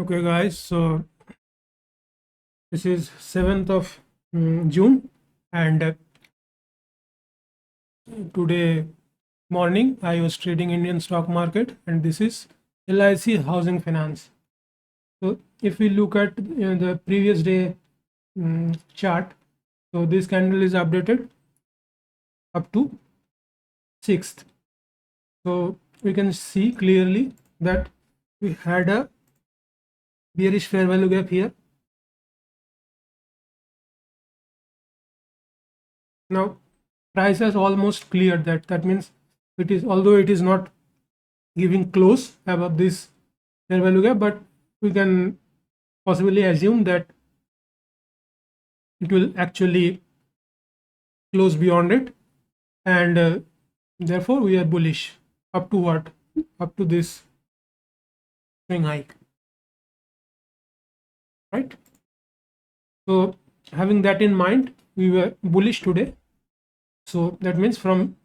Okay, guys, so this is 7th of June, and today morning I was trading Indian stock market, and this is LIC Housing Finance. So if we look at the previous day chart, so this candle is updated up to 6th. So we can see clearly that we had a bearish fair value gap here. Now price has almost cleared that. That means it is, although it is not giving close above this fair value gap, but we can possibly assume that it will actually close beyond it, and therefore we are bullish up to what? Up to this swing hike, right? So having that in mind, we were bullish today. So that means from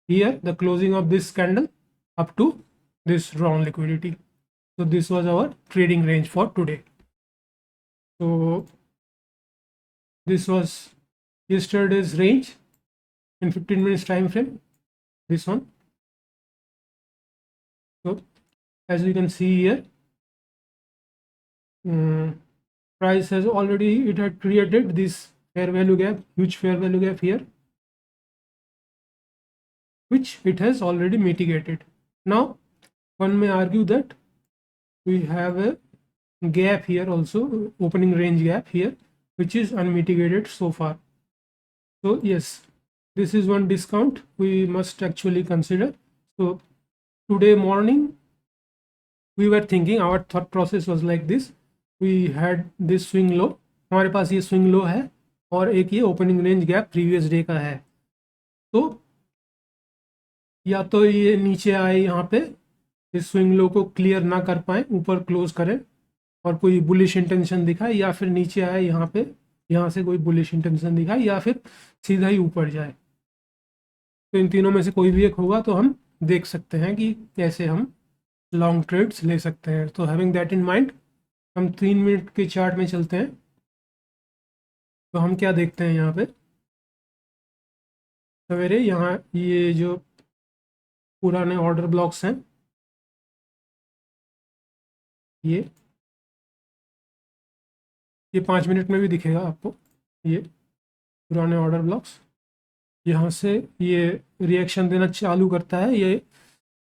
here, the closing of this candle up to this round liquidity. So this was our trading range for today. So this was yesterday's range in 15 minutes time frame, this one. So as you can see here, price has already, it had created this fair value gap, huge fair value gap here, which it has already mitigated. Now one may argue that we have a gap here also, opening range gap here, which is unmitigated so far. So yes, this is one discount we must actually consider. So today morning we were thinking, our thought process was like this: we had this swing low, हमारे पास ये swing low है और एक ये opening range gap previous day का है, तो या तो ये नीचे आए यहाँ पे, इस स्विंग लो को क्लियर ना कर पाए, ऊपर क्लोज करें और कोई बुलिश इंटेंशन दिखाए, या फिर नीचे आए यहाँ पे, यहाँ से कोई बुलिश इंटेंशन दिखाए, या फिर सीधा ही ऊपर जाए। तो इन तीनों में से कोई भी एक होगा तो हम देख सकते हैं कि कैसे हम लॉन्ग ट्रेड्स ले सकते हैं। तो हैविंग दैट इन माइंड, हम 3 मिनट के चार्ट में चलते हैं। तो हम क्या देखते हैं यहाँ पे, सवेरे यहाँ ये जो पुराने ऑर्डर ब्लॉक्स हैं, ये 5 मिनट में भी दिखेगा आपको, ये पुराने ऑर्डर ब्लॉक्स, यहाँ से ये रिएक्शन देना चालू करता है। ये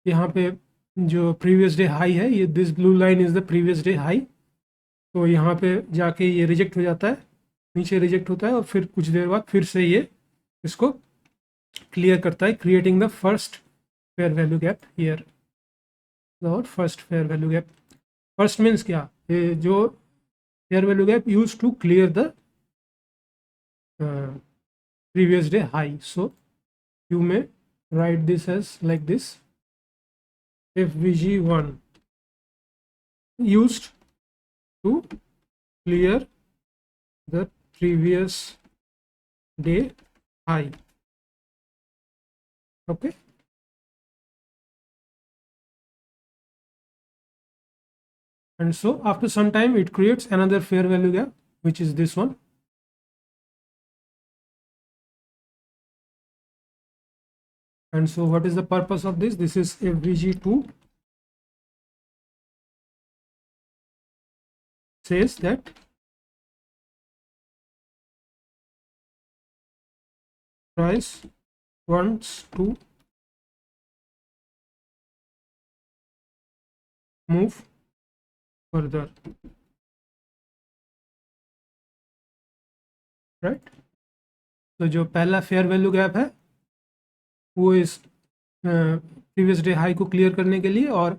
यहाँ पे जो प्रीवियस डे हाई है, ये this blue line is the previous day high, तो यहाँ पे जाके ये रिजेक्ट हो जाता है, नीचे रिजेक्ट होता है और फिर कुछ देर बाद फिर से ये इसको क्लियर करता है, creating the first fair value gap here, और first fair value gap. First means क्या, ये जो fair value gap use to clear the previous day high. So you may write this as like this: FVG1 used to clear the previous day high. Okay, and so after some time it creates another fair value gap, which is this one. And so what is the purpose of this? This is FVG2 says that price wants to move further, right? तो जो पहला fair value gap है वो इस previous day high को clear करने के लिए, और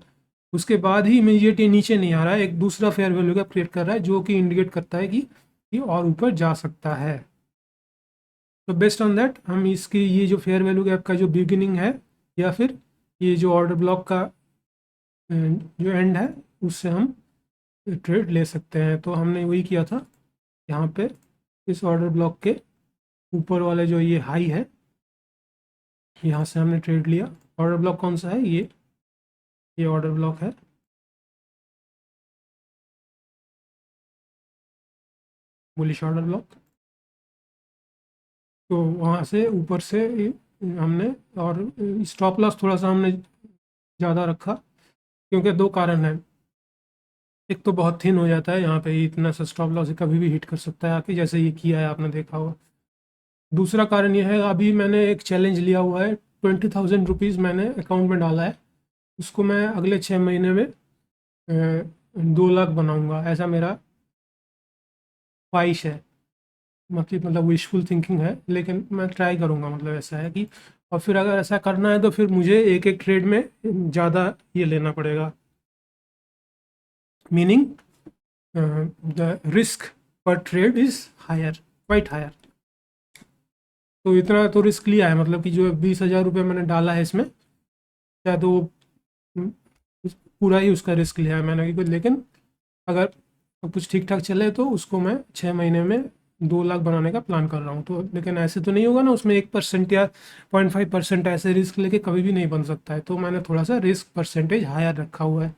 उसके बाद ही इमीडिएट ये नीचे नहीं आ रहा है, एक दूसरा फेयर वैल्यू गैप क्रिएट कर रहा है, जो कि इंडिकेट करता है कि ये और ऊपर जा सकता है। तो बेस्ड ऑन दैट हम इसकी ये जो फेयर वैल्यू गैप का जो बिगिनिंग है, या फिर ये जो ऑर्डर ब्लॉक का जो एंड है, उससे हम ट्रेड ले सकते हैं। तो हमने वही किया था, यहाँ पे इस ऑर्डर ब्लॉक के ऊपर वाले जो ये हाई है, यहाँ से हमने ट्रेड लिया। ऑर्डर ब्लॉक कौन सा है, ये ऑर्डर ब्लॉक है, बुलिश ऑर्डर ब्लॉक। तो वहाँ से ऊपर से हमने, और स्टॉप लॉस थोड़ा सा हमने ज़्यादा रखा, क्योंकि दो कारण हैं। एक तो बहुत थिन हो जाता है यहाँ पे, इतना सा स्टॉप लॉस कभी भी हिट कर सकता है आके, जैसे ये किया है आपने देखा होगा। दूसरा कारण यह है, अभी मैंने एक चैलेंज लिया हुआ है, 20,000 रुपीज़ मैंने अकाउंट में डाला है, उसको मैं अगले 6 महीने में 2 लाख बनाऊंगा, ऐसा मेरा ख्वाहिश है। मतलब विशफुल थिंकिंग है, लेकिन मैं ट्राई करूंगा, मतलब ऐसा है कि, और फिर अगर ऐसा करना है तो फिर मुझे एक एक ट्रेड में ज़्यादा ये लेना पड़ेगा, मीनिंग द रिस्क पर trade is higher, quite higher. तो इतना तो रिस्क लिया है, मतलब कि जो 20,000 रुपये मैंने डाला है इसमें, शायद वो पूरा ही उसका रिस्क लिया है मैंने, लेकिन अगर सब कुछ ठीक ठाक चले तो उसको मैं 6 महीने में 2 लाख बनाने का प्लान कर रहा हूँ। तो लेकिन ऐसे तो नहीं होगा ना, उसमें 1% या 0.5% ऐसे रिस्क लेके कभी भी नहीं बन सकता है। तो मैंने थोड़ा सा रिस्क परसेंटेज हायर रखा हुआ है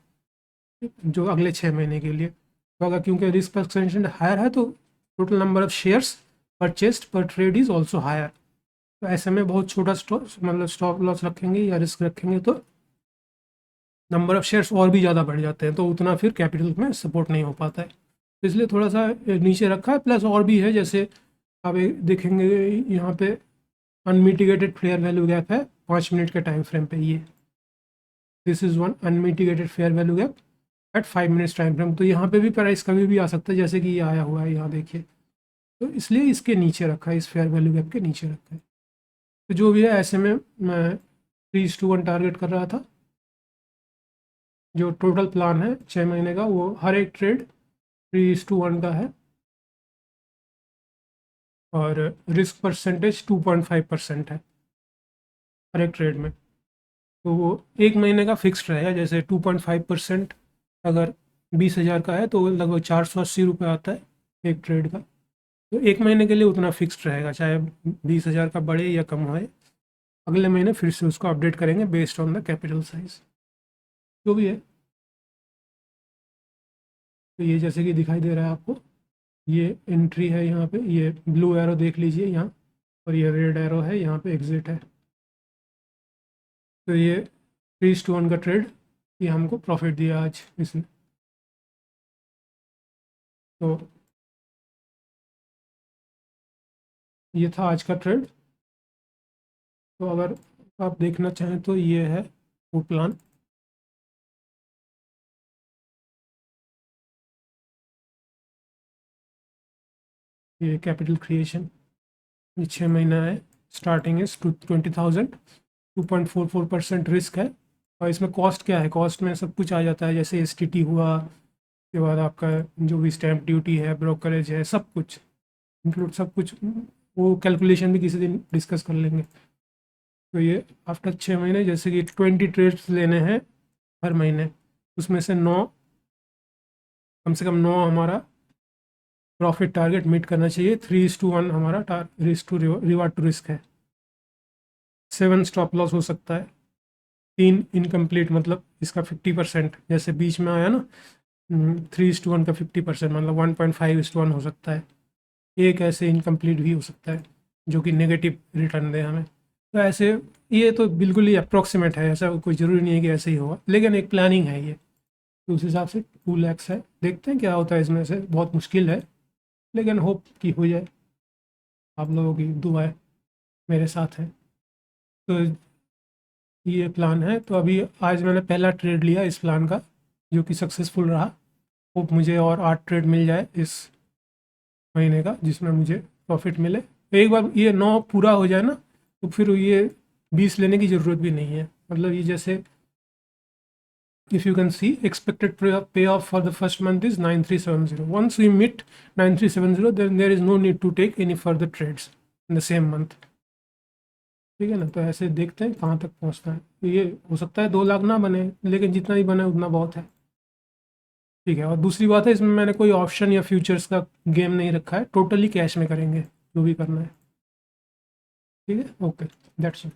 जो अगले 6 महीने के लिए। तो अगर क्योंकि रिस्क परसेंटेज हायर है, तो total number of shares purchased पर ट्रेड इज़ ऑल्सो हायर। तो ऐसे में बहुत छोटा मतलब स्टॉप लॉस रखेंगे या रिस्क रखेंगे तो नंबर ऑफ शेयर्स और भी ज़्यादा बढ़ जाते हैं, तो उतना फिर कैपिटल में सपोर्ट नहीं हो पाता है। तो इसलिए थोड़ा सा नीचे रखा है। प्लस और भी है, जैसे आप देखेंगे यहाँ पे अनमिटिगेटेड फेयर वैल्यू गैप है 5 मिनट के टाइम फ्रेम पे। ये this is one unmitigated fair value gap at 5 minutes time frame. तो यहाँ पे भी प्राइस कभी भी आ सकता है, जैसे कि ये आया हुआ है यहाँ देखिए। तो इसलिए इसके नीचे रखा है, इस फेयर वैल्यू गैप के नीचे रखा है। तो जो भी है, ऐसे में मैं 3:1 टारगेट कर रहा था। जो टोटल प्लान है 6 महीने का, वो हर एक ट्रेड 3:1 का है, और रिस्क परसेंटेज 2.5% है हर एक ट्रेड में। तो वो 1 महीने का फिक्स्ड रहेगा। जैसे 2.5% अगर 20,000 का है तो लगभग 480 रुपये आता है एक ट्रेड का। तो 1 महीने के लिए उतना फिक्स्ड रहेगा, चाहे 20,000 का बढ़े या कम होए। अगले महीने फिर से उसको अपडेट करेंगे based on the capital size, जो भी है। तो ये जैसे कि दिखाई दे रहा है आपको, ये एंट्री है यहाँ पे, ये ब्लू एरो देख लीजिए यहाँ, और ये रेड एरो है यहाँ पे एग्जिट है। तो ये 3:1 का ट्रेड, ये हमको प्रॉफिट दिया आज इसने। तो ये था आज का ट्रेड। तो अगर आप देखना चाहें तो ये है वो प्लान। ये कैपिटल क्रिएशन, ये 6 महीना है, स्टार्टिंग इज 20,000, 2.44% रिस्क है। और इसमें कॉस्ट क्या है, कॉस्ट में सब कुछ आ जाता है, जैसे STT हुआ, उसके बाद आपका जो भी स्टैम्प ड्यूटी है, ब्रोकरेज है, सब कुछ इंक्लूड, सब कुछ। वो कैलकुलेशन भी किसी दिन डिस्कस कर लेंगे। तो ये आफ्टर 6 महीने, जैसे कि 20 ट्रेड्स लेने हैं हर महीने, उसमें से 9, कम से कम 9 हमारा प्रॉफिट टारगेट मीट करना चाहिए। 3:1 हमारा risk to reward to risk है। 7 स्टॉप लॉस हो सकता है, 3 इनकम्प्लीट, मतलब इसका 50%, जैसे बीच में आया ना 3:1 का 50%, मतलब 1.5:1 हो सकता है। एक ऐसे इनकम्प्लीट भी हो सकता है जो कि नेगेटिव रिटर्न दे हमें। तो ऐसे, ये तो बिल्कुल ही अप्रॉक्सीमेट है, ऐसा कोई ज़रूरी नहीं है कि ऐसे ही होगा, लेकिन एक प्लानिंग है ये। तो उस हिसाब से 2 लाख है, देखते हैं क्या होता है इसमें से। बहुत मुश्किल है, लेकिन होप कि हो जाए। आप लोगों की दुआएं मेरे साथ है। तो ये प्लान है। तो अभी आज मैंने पहला ट्रेड लिया इस प्लान का, जो कि सक्सेसफुल रहा। होप मुझे और 8 ट्रेड मिल जाए इस महीने का, जिसमें मुझे प्रॉफिट मिले। एक बार ये 9 पूरा हो जाए ना, तो फिर ये 20 लेने की ज़रूरत भी नहीं है। मतलब ये जैसे, if you can see, expected payoff for the first month is 9370. Once we meet 9370, then there is no need to take any further trades in the same month. ठीक है ना। तो ऐसे देखते हैं कहाँ तक पहुँचता है। तो ये हो सकता है 2 लाख ना बने, लेकिन जितना ही बने उतना बहुत है। ठीक है। और दूसरी बात है, इसमें मैंने कोई ऑप्शन या फ्यूचर्स का गेम नहीं रखा है, टोटली कैश में करेंगे जो भी करना है। ठीक है, ओके, दैट्स इट।